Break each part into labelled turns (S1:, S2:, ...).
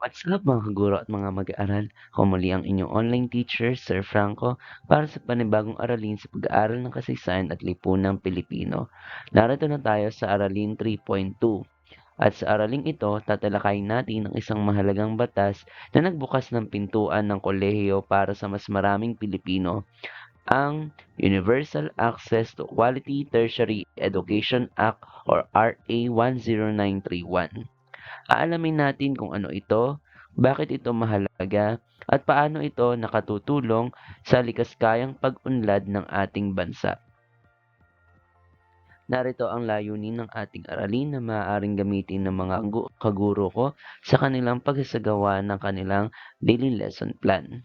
S1: What's up mga kaguro at mga mag-aaral? Ako muli ang inyong online teacher, Sir Franco, para sa panibagong aralin sa pag-aaral ng kasaysayan at lipunang Pilipino. Narito na tayo sa aralin 3.2. At sa araling ito, tatalakayin natin ang isang mahalagang batas na nagbukas ng pintuan ng kolehiyo para sa mas maraming Pilipino, ang Universal Access to Quality Tertiary Education Act or RA 10931. Aalamin natin kung ano ito, bakit ito mahalaga, at paano ito nakatutulong sa likaskayang pag-unlad ng ating bansa. Narito ang layunin ng ating aralin na maaaring gamitin ng mga kaguro ko sa kanilang pagsasagawa ng kanilang daily lesson plan.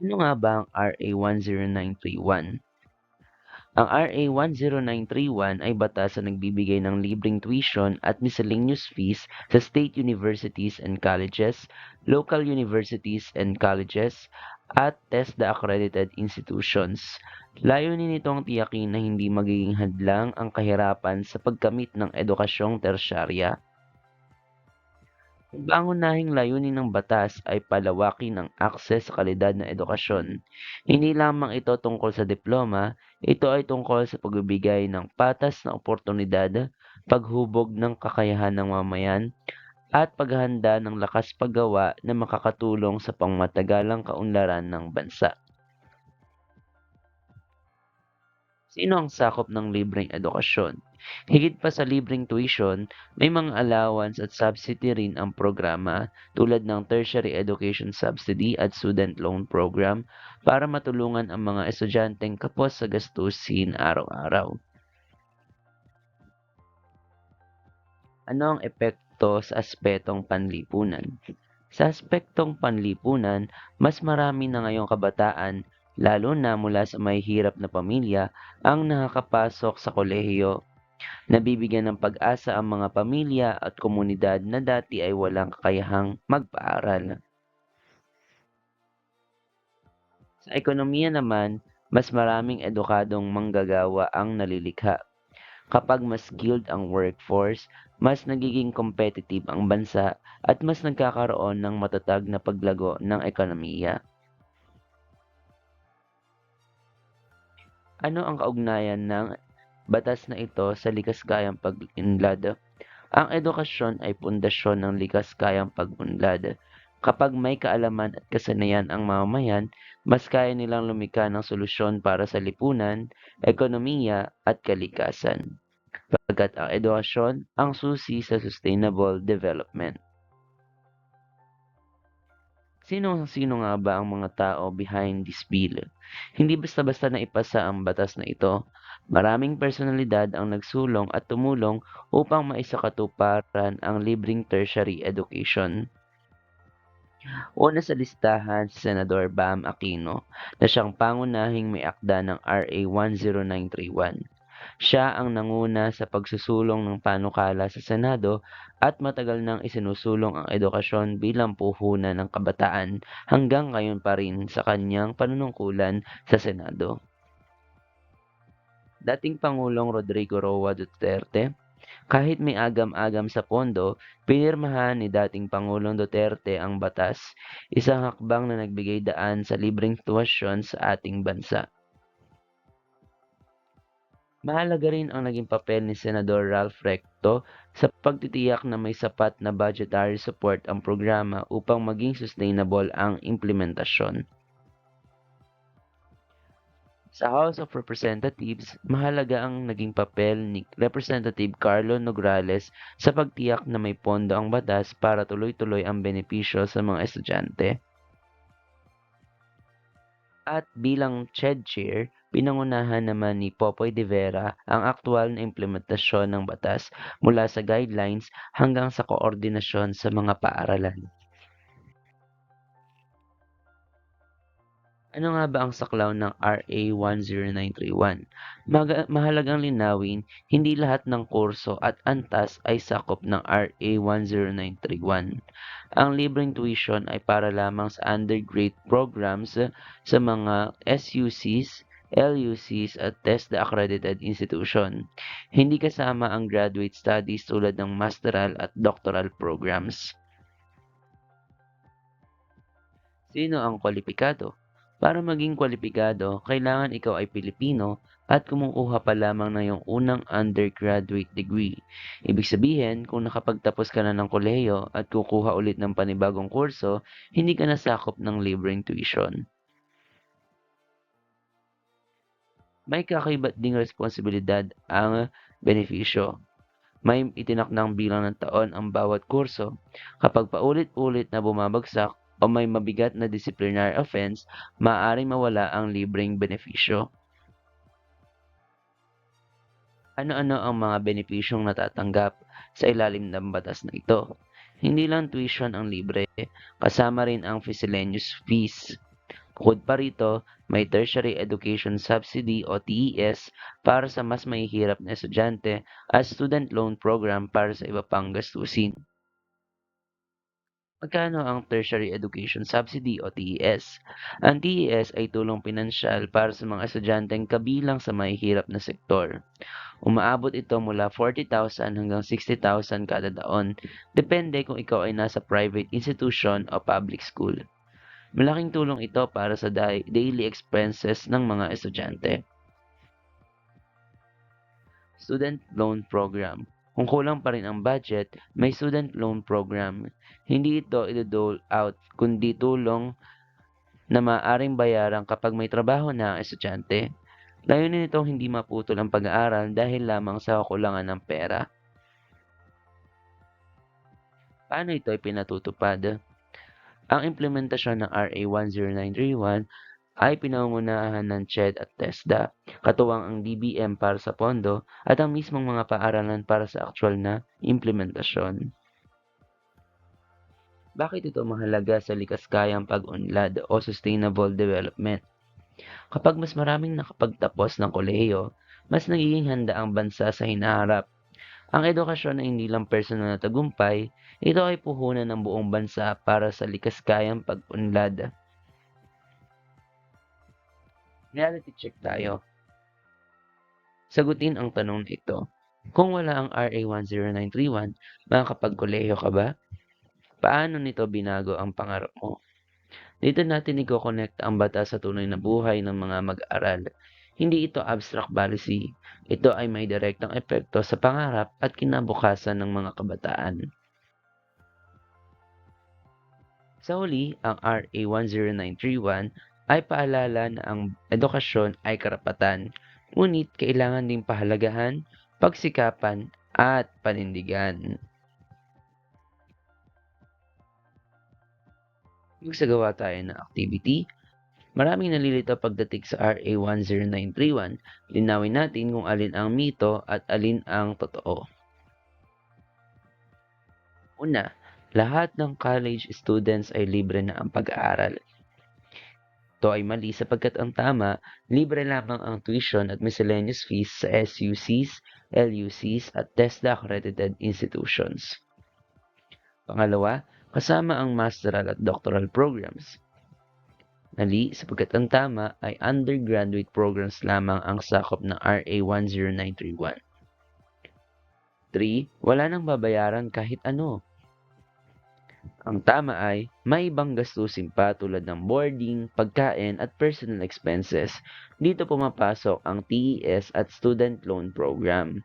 S1: Ano nga ba ang RA 10931? Ang RA 10931 ay batas na nagbibigay ng libreng tuition at miscellaneous fees sa state universities and colleges, local universities and colleges, at TESDA accredited institutions. Layunin nitong tiyakin na hindi magiging hadlang ang kahirapan sa pagkamit ng edukasyong tersyarya. Ang pangunahing layunin ng batas ay palawakin ang akses sa kalidad na edukasyon. Hindi lamang ito tungkol sa diploma, ito ay tungkol sa pagbibigay ng patas na oportunidad, paghubog ng kakayahan ng mamayan, at paghahanda ng lakas paggawa na makakatulong sa pangmatagalang kaunlaran ng bansa. Sino ang sakop ng libreng edukasyon? Higit pa sa libreng tuition, may mga allowance at subsidy rin ang programa tulad ng Tertiary Education Subsidy at Student Loan Program para matulungan ang mga estudyanteng kapos sa gastusin araw-araw. Ano ang epekto sa aspetong panlipunan? Sa aspektong panlipunan, mas marami na ngayong kabataan, lalo na mula sa may hirap na pamilya, ang nakakapasok sa kolehiyo. Nabibigyan ng pag-asa ang mga pamilya at komunidad na dati ay walang kakayahang magpaaral. Sa ekonomiya naman, mas maraming edukadong manggagawa ang nalilikha. Kapag mas skilled ang workforce, mas nagiging competitive ang bansa at mas nagkakaroon ng matatag na paglago ng ekonomiya. Ano ang kaugnayan ng batas na ito sa likaskayang pag-unlad? Ang edukasyon ay pundasyon ng likaskayang pag-unlad. Kapag may kaalaman at kasanayan ang mamamayan, mas kaya nilang lumikha ng solusyon para sa lipunan, ekonomiya at kalikasan. Pagkat ang edukasyon ang susi sa sustainable development. Sino nga ba ang mga tao behind this bill? Hindi basta-basta na ipasa ang batas na ito. Maraming personalidad ang nagsulong at tumulong upang maisakatuparan ang libreng tertiary education. Una sa listahan si Senador Bam Aquino na siyang pangunahing may akda ng RA 10931. Siya ang nanguna sa pagsusulong ng panukala sa Senado at matagal nang isinusulong ang edukasyon bilang puhunan ng kabataan hanggang ngayon pa rin sa kanyang panunungkulan sa Senado. Dating Pangulong Rodrigo Roa Duterte, kahit may agam-agam sa pondo, pinirmahan ni dating Pangulong Duterte ang batas, isang hakbang na nagbigay daan sa libreng tuwasyon sa ating bansa. Mahalaga rin ang naging papel ni Senador Ralph Recto sa pagtitiyak na may sapat na budgetary support ang programa upang maging sustainable ang implementasyon. Sa House of Representatives, mahalaga ang naging papel ni Representative Carlo Nograles sa pagtiyak na may pondo ang batas para tuloy-tuloy ang benepisyo sa mga estudyante. At bilang CHED Chair, pinangunahan naman ni Popoy de Vera ang aktwal na implementasyon ng batas mula sa guidelines hanggang sa koordinasyon sa mga paaralan. Ano nga ba ang saklaw ng RA 10931? Mahalagang linawin, hindi lahat ng kurso at antas ay sakop ng RA 10931. Ang libreng tuition ay para lamang sa undergrad programs sa mga SUCs, LUCs at TESDA accredited institution. Hindi kasama ang graduate studies tulad ng masteral at doctoral programs. Sino ang kwalipikado? Para maging kwalipikado, kailangan ikaw ay Pilipino at kumukuha pa lamang ng iyong unang undergraduate degree. Ibig sabihin, kung nakapagtapos ka na ng kolehiyo at kukuha ulit ng panibagong kurso, hindi ka nasakop ng libreng tuition. May kakaib't ding responsibilidad ang benepisyo. May itinakdang bilang ng taon ang bawat kurso. Kapag paulit-ulit na bumabagsak o may mabigat na disciplinary offense, maaaring mawala ang libreng benepisyo. Ano-ano ang mga benepisyong natatanggap sa ilalim ng batas na ito? Hindi lang tuition ang libre, kasama rin ang miscellaneous fees. Bukod pa rito, may tertiary education subsidy o TES para sa mas mahihirap na estudyante at student loan program para sa iba pang gastusin. Magkano ang Tertiary Education Subsidy o TES? Ang TES ay tulong pinansyal para sa mga estudyanteng kabilang sa mahihirap na sektor. Umaabot ito mula 40,000 hanggang 60,000 kada taon, depende kung ikaw ay nasa private institution o public school. Malaking tulong ito para sa daily expenses ng mga estudyante. Student Loan Program. Kung kulang pa rin ang budget, may student loan program. Hindi ito i-dole out, kundi tulong na maaaring bayaran kapag may trabaho na ang estudyante. Layunin nitong hindi maputol ang pag-aaral dahil lamang sa kakulangan ng pera. Paano ito ay pinatutupad? Ang implementasyon ng RA 10931 ay pinangungunahan ng CHED at TESDA, katuwang ang DBM para sa pondo at ang mismong mga paaralan para sa aktual na implementasyon. Bakit ito mahalaga sa likaskayang pag-unlad o sustainable development? Kapag mas maraming nakapagtapos ng kolehiyo, mas nagiging handa ang bansa sa hinaharap. Ang edukasyon ay hindi lang personal na tagumpay, ito ay puhunan ng buong bansa para sa likaskayang pag-unlad. Reality check tayo. Sagutin ang tanong na ito. Kung wala ang RA 10931, makakapagkolehiyo ka ba? Paano nito binago ang pangarap mo? Dito natin i-connect ang batas sa tunay na buhay ng mga mag-aaral. Hindi ito abstract policy. Ito ay may direktang epekto sa pangarap at kinabukasan ng mga kabataan. Sa huli, ang RA 10931 ay paalala na ang edukasyon ay karapatan, ngunit kailangan ding pahalagahan, pagsikapan, at panindigan. Magsagawa tayo ng activity. Maraming nalilito pagdating sa RA 10931. Linawin natin kung alin ang mito at alin ang totoo. Una, lahat ng college students ay libre na ang pag-aaral. Ito ay mali sapagkat ang tama, libre lamang ang tuition at miscellaneous fees sa SUCs, LUCs at TESDA accredited institutions. Pangalawa, kasama ang masteral at doctoral programs. Mali sapagkat ang tama ay undergraduate programs lamang ang sakop ng RA 10931. 3. Wala nang babayaran kahit ano. Ang tama ay may ibang gastusin pa tulad ng boarding, pagkain at personal expenses. Dito pumapasok ang TES at student loan program.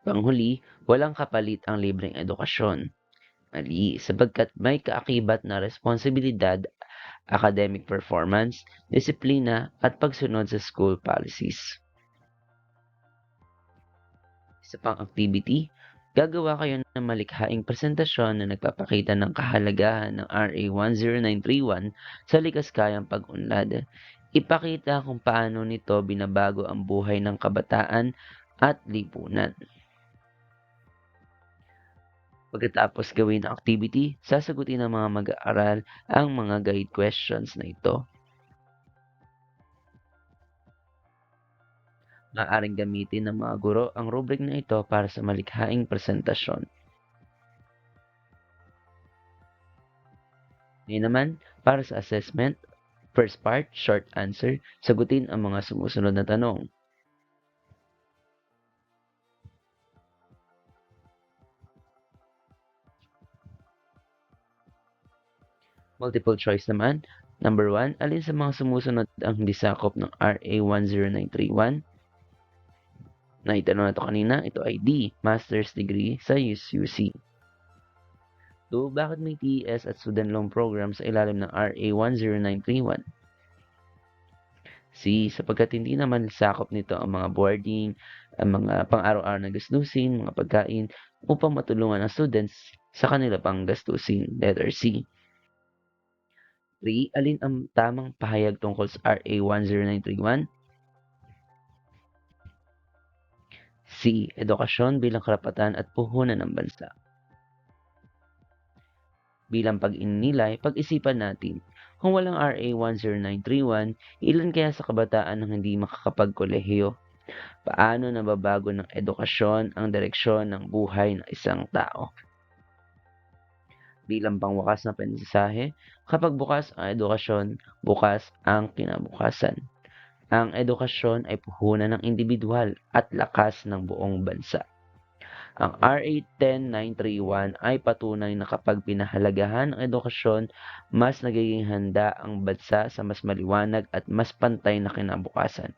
S1: Panghuli, walang kapalit ang libreng edukasyon. Mali, sapagkat may kaakibat na responsibilidad, academic performance, disiplina at pagsunod sa school policies. Sa pang-activity, gagawa kayo ng malikhaing presentasyon na nagpapakita ng kahalagahan ng RA 10931 sa likaskayang pag-unlad. Ipakita kung paano nito binabago ang buhay ng kabataan at lipunan. Pagkatapos gawin ang activity, sasagutin ng mga mag-aaral ang mga guide questions na ito. Maaaring gamitin ng mga guro ang rubric na ito para sa malikhaing presentasyon. Ngayon naman, para sa assessment, First part, short answer. Sagutin ang mga sumusunod na tanong. Multiple choice naman. Number 1, alin sa mga sumusunod ang hindi sakop ng RA 10931? Naitanong na ito kanina, ito ay D, Master's Degree sa USUC. 2, bakit may TES at Student Loan Program sa ilalim ng RA 10931? C, sapagkat hindi naman sakop nito ang mga boarding, ang mga pang-araw-araw na gastusin, mga pagkain, upang matulungan ang students sa kanila pang gastusin. Letter C. 3, alin ang tamang pahayag tungkol sa RA 10931? C, edukasyon bilang karapatan at puhunan ng bansa. Bilang pag-ininilay, pag-isipan natin, kung walang RA 10931, ilan kaya sa kabataan ang hindi makakapagkolehiyo? Paano nababago ng edukasyon ang direksyon ng buhay ng isang tao? Bilang pangwakas na mensahe, kapag bukas ang edukasyon, bukas ang kinabukasan. Ang edukasyon ay puhunan ng individual at lakas ng buong bansa. Ang RA 10931 ay patunay na kapag pinahalagahan ang edukasyon, mas nagiging handa ang bansa sa mas maliwanag at mas pantay na kinabukasan.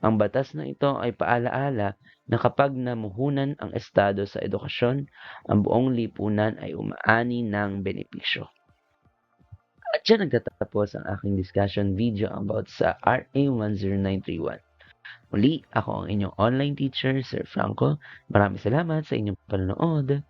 S1: Ang batas na ito ay paalaala na kapag namuhunan ang Estado sa edukasyon, ang buong lipunan ay umaani ng benepisyo. At dyan nagtatapos ang aking discussion video about sa RA 10931. Muli, ako ang inyong online teacher, Sir Franco. Maraming salamat sa inyong panonood.